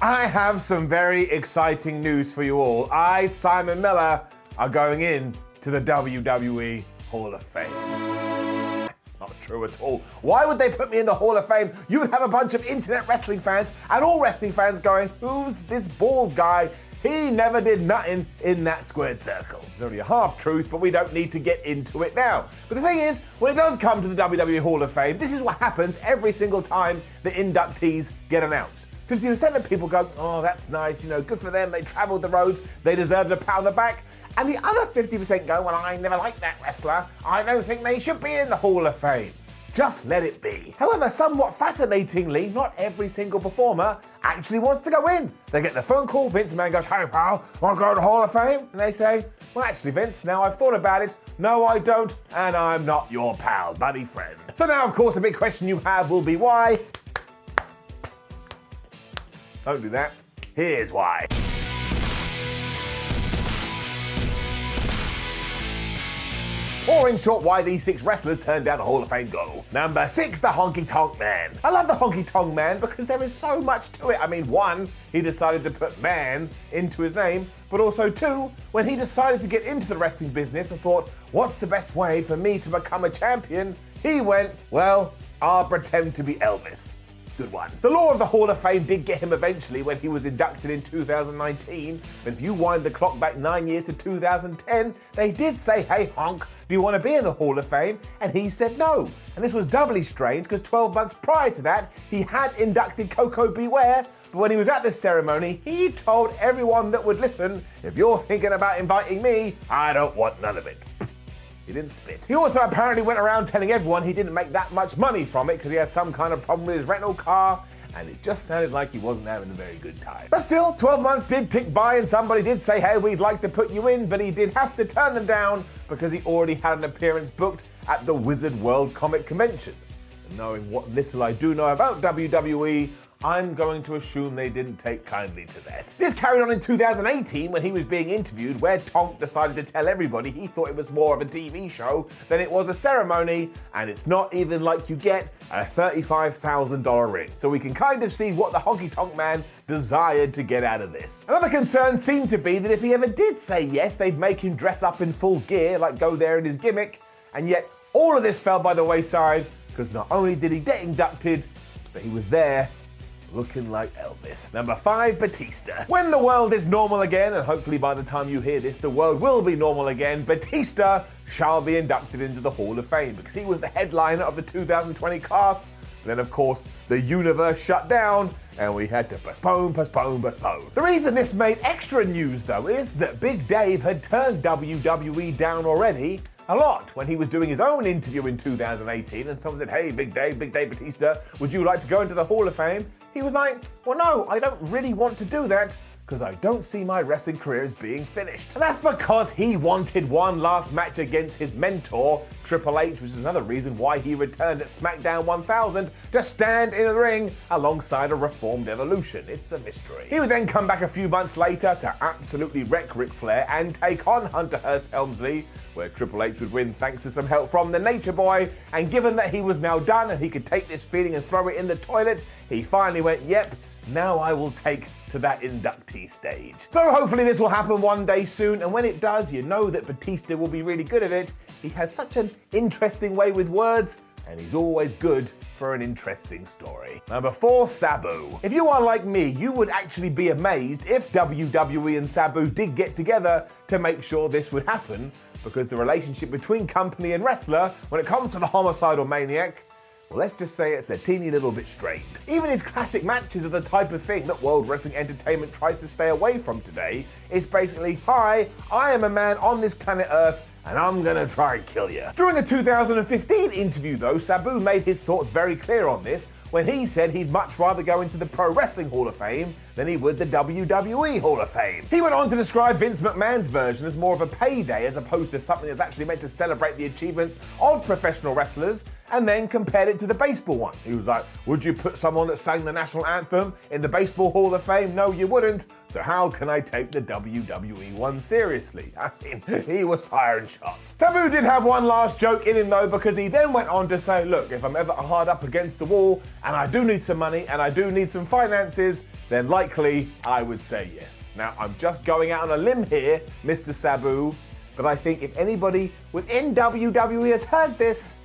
I have some very exciting news for you all. I, Simon Miller, are going in to the WWE Hall of Fame. That's not true at all. Why would they put me in the Hall of Fame? You would have a bunch of internet wrestling fans and all wrestling fans going, who's this bald guy? He never did nothing in that squared circle. It's only a half truth, but we don't need to get into it now. But the thing is, when it does come to the WWE Hall of Fame, this is what happens every single time the inductees get announced. 50% of people go, oh, that's nice, good for them, they traveled the roads, they deserved a pat on the back. And the other 50% go, well, I never liked that wrestler, I don't think they should be in the Hall of Fame. Just let it be. However, somewhat fascinatingly, not every single performer actually wants to go in. They get the phone call, Vince McMahon goes, hey pal, want to go to the Hall of Fame? And they say, well actually Vince, now I've thought about it, no I don't, and I'm not your pal, buddy friend. So now of course the big question you have will be why? Don't do that. Here's why. Or in short, why these 6 wrestlers turned down the Hall of Fame goal. Number 6, the Honky Tonk Man. I love the Honky Tonk Man because there is so much to it. I mean, 1, he decided to put man into his name, but also 2, when he decided to get into the wrestling business and thought, what's the best way for me to become a champion? He went, well, I'll pretend to be Elvis. Good one. The law of the Hall of Fame did get him eventually when he was inducted in 2019, but if you wind the clock back 9 years to 2010, they did say, hey Honk, do you want to be in the Hall of Fame? And he said no. And this was doubly strange because 12 months prior to that, he had inducted Coco Beware, but when he was at this ceremony, he told everyone that would listen, if you're thinking about inviting me, I don't want none of it. He didn't spit. He also apparently went around telling everyone he didn't make that much money from it because he had some kind of problem with his rental car, and it just sounded like he wasn't having a very good time. But still, 12 months did tick by and somebody did say, hey, we'd like to put you in, but he did have to turn them down because he already had an appearance booked at the Wizard World Comic Convention. And knowing what little I do know about WWE, I'm going to assume they didn't take kindly to that. This carried on in 2018 when he was being interviewed, where Tonk decided to tell everybody he thought it was more of a TV show than it was a ceremony, and it's not even like you get a $35,000 ring. So we can kind of see what the Honky Tonk Man desired to get out of this. Another concern seemed to be that if he ever did say yes, they'd make him dress up in full gear, like go there in his gimmick, and yet all of this fell by the wayside because not only did he get inducted, but he was there looking like Elvis. Number 5, Batista. When the world is normal again, and hopefully by the time you hear this, the world will be normal again, Batista shall be inducted into the Hall of Fame because he was the headliner of the 2020 cast. Then, of course, the universe shut down and we had to postpone. The reason this made extra news, though, is that Big Dave had turned WWE down already a lot when he was doing his own interview in 2018 and someone said, hey, Big Dave Batista, would you like to go into the Hall of Fame? He was like, well, no, I don't really want to do that because I don't see my wrestling career as being finished. And that's because he wanted one last match against his mentor, Triple H, which is another reason why he returned at SmackDown 1000 to stand in the ring alongside a reformed Evolution. It's a mystery. He would then come back a few months later to absolutely wreck Ric Flair and take on Hunter Hearst Helmsley, where Triple H would win thanks to some help from the Nature Boy, and given that he was now done and he could take this feeling and throw it in the toilet, he finally went, yep, now I will take to that inductee stage. So hopefully this will happen one day soon, and when it does, you know that Batista will be really good at it. He has such an interesting way with words, and he's always good for an interesting story. Number 4, Sabu. If you are like me, you would actually be amazed if WWE and Sabu did get together to make sure this would happen, because the relationship between company and wrestler, when it comes to the homicidal maniac, well, let's just say it's a teeny little bit strained. Even his classic matches are the type of thing that World Wrestling Entertainment tries to stay away from today. It's basically, hi, I am a man on this planet Earth, and I'm gonna try and kill you. During a 2015 interview though, Sabu made his thoughts very clear on this when he said he'd much rather go into the Pro Wrestling Hall of Fame than he would the WWE Hall of Fame. He went on to describe Vince McMahon's version as more of a payday as opposed to something that's actually meant to celebrate the achievements of professional wrestlers, and then compared it to the baseball one. He was like, would you put someone that sang the national anthem in the Baseball Hall of Fame? No, you wouldn't. So how can I take the WWE one seriously? I mean, he was firing shots. Sabu did have one last joke in him though, because he then went on to say, look, if I'm ever hard up against the wall and I do need some money and I do need some finances, then likely I would say yes. Now, I'm just going out on a limb here, Mr. Sabu, but I think if anybody within WWE has heard this,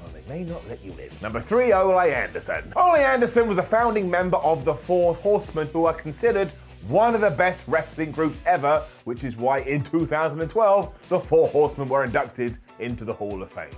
well, they may not let you in. Number 3, Olay Anderson. Olay Anderson was a founding member of the Four Horsemen, who are considered one of the best wrestling groups ever, which is why in 2012, the Four Horsemen were inducted into the Hall of Fame.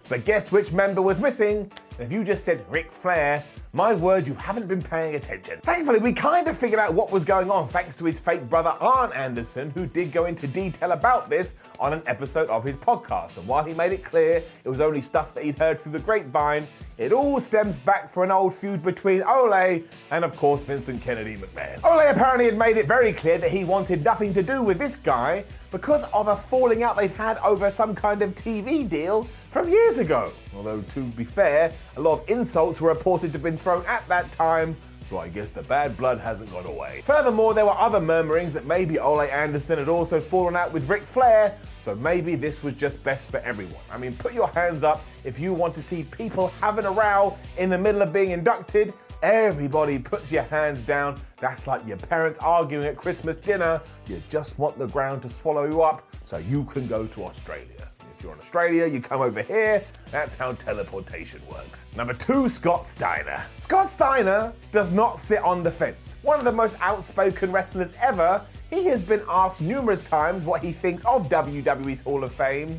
But guess which member was missing? If you just said Ric Flair, my word, you haven't been paying attention. Thankfully, we kind of figured out what was going on thanks to his fake brother, Arn Anderson, who did go into detail about this on an episode of his podcast. And while he made it clear it was only stuff that he'd heard through the grapevine, it all stems back for an old feud between Olay and, of course, Vincent Kennedy McMahon. Olay apparently had made it very clear that he wanted nothing to do with this guy because of a falling out they'd had over some kind of TV deal from years ago. Although, to be fair, a lot of insults were reported to have been thrown at that time, so I guess the bad blood hasn't gone away. Furthermore, there were other murmurings that maybe Olay Anderson had also fallen out with Ric Flair, so maybe this was just best for everyone. I mean, put your hands up if you want to see people having a row in the middle of being inducted. Everybody puts your hands down. That's like your parents arguing at Christmas dinner. You just want the ground to swallow you up so you can go to Australia. If you're in Australia, you come over here. That's how teleportation works. Number 2, Scott Steiner. Scott Steiner does not sit on the fence. One of the most outspoken wrestlers ever, he has been asked numerous times what he thinks of WWE's Hall of Fame,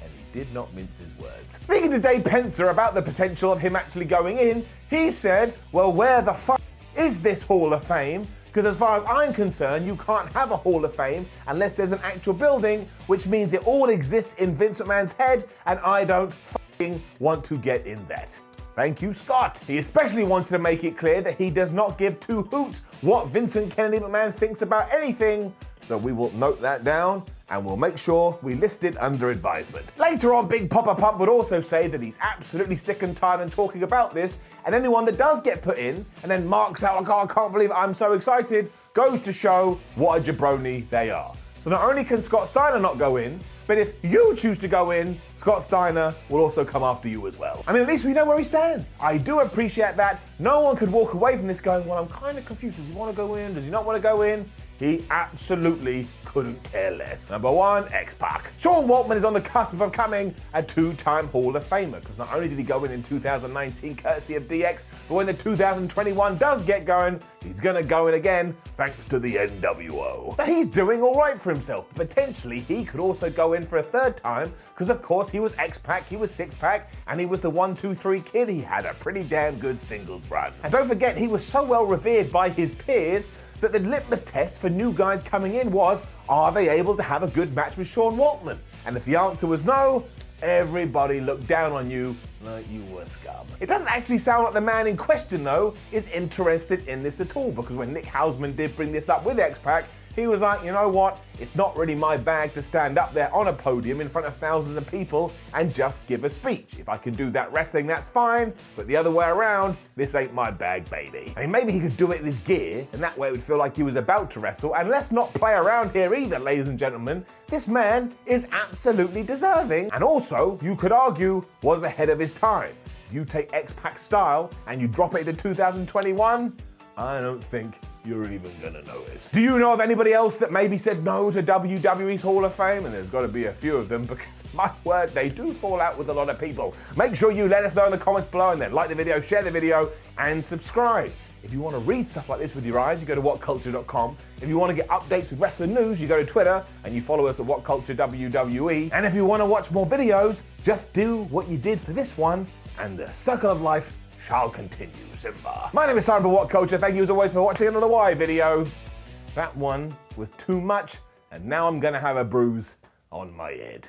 and he did not mince his words. Speaking to Dave Pencer about the potential of him actually going in, he said, well, where the fuck is this Hall of Fame? Because as far as I'm concerned, you can't have a Hall of Fame unless there's an actual building, which means it all exists in Vince McMahon's head, and I don't fucking want to get in that. Thank you, Scott. He especially wanted to make it clear that he does not give two hoots what Vincent Kennedy McMahon thinks about anything, so we will note that down and we'll make sure we list it under advisement. Later on, Big Papa Pump would also say that he's absolutely sick and tired of talking about this, and anyone that does get put in and then marks out, like, oh, I can't believe it, I'm so excited, goes to show what a jabroni they are. So not only can Scott Steiner not go in, but if you choose to go in, Scott Steiner will also come after you as well. I mean, at least we know where he stands. I do appreciate that. No one could walk away from this going, well, I'm kind of confused. Does he want to go in? Does he not want to go in? He absolutely couldn't care less. Number 1, XPac. Sean Waltman is on the cusp of becoming a 2-time Hall of Famer, because not only did he go in 2019 courtesy of DX, but when the 2021 does get going, he's gonna go in again thanks to the NWO. So he's doing all right for himself. Potentially, he could also go in for a 3rd time, because of course he was XPac, he was 6-pack, and he was the 1-2-3 kid. He had a pretty damn good singles run. And don't forget, he was so well revered by his peers that the litmus test for new guys coming in was, are they able to have a good match with Sean Waltman? And if the answer was no, everybody looked down on you like you were scum. It doesn't actually sound like the man in question, though, is interested in this at all, because when Nick Hausman did bring this up with XPac, he was like, you know what, it's not really my bag to stand up there on a podium in front of thousands of people and just give a speech. If I can do that wrestling, that's fine, but the other way around, this ain't my bag, baby. I mean, maybe he could do it in his gear, and that way it would feel like he was about to wrestle, and let's not play around here either, ladies and gentlemen. This man is absolutely deserving, and also, you could argue, was ahead of his time. If you take XPac style and you drop it into 2021, I don't think you're even gonna notice. Do you know of anybody else that maybe said no to WWE's Hall of Fame? And there's gotta be a few of them, because my word, they do fall out with a lot of people. Make sure you let us know in the comments below, and then like the video, share the video, and subscribe. If you want to read stuff like this with your eyes, you go to whatculture.com. If you want to get updates with wrestling news, you go to Twitter and you follow us at whatculturewwe. And if you want to watch more videos, just do what you did for this one, and the circle of life shall continue, Simba. My name is Steiner for What Culture. Thank you as always for watching another Why video. That one was too much, and now I'm gonna have a bruise on my head.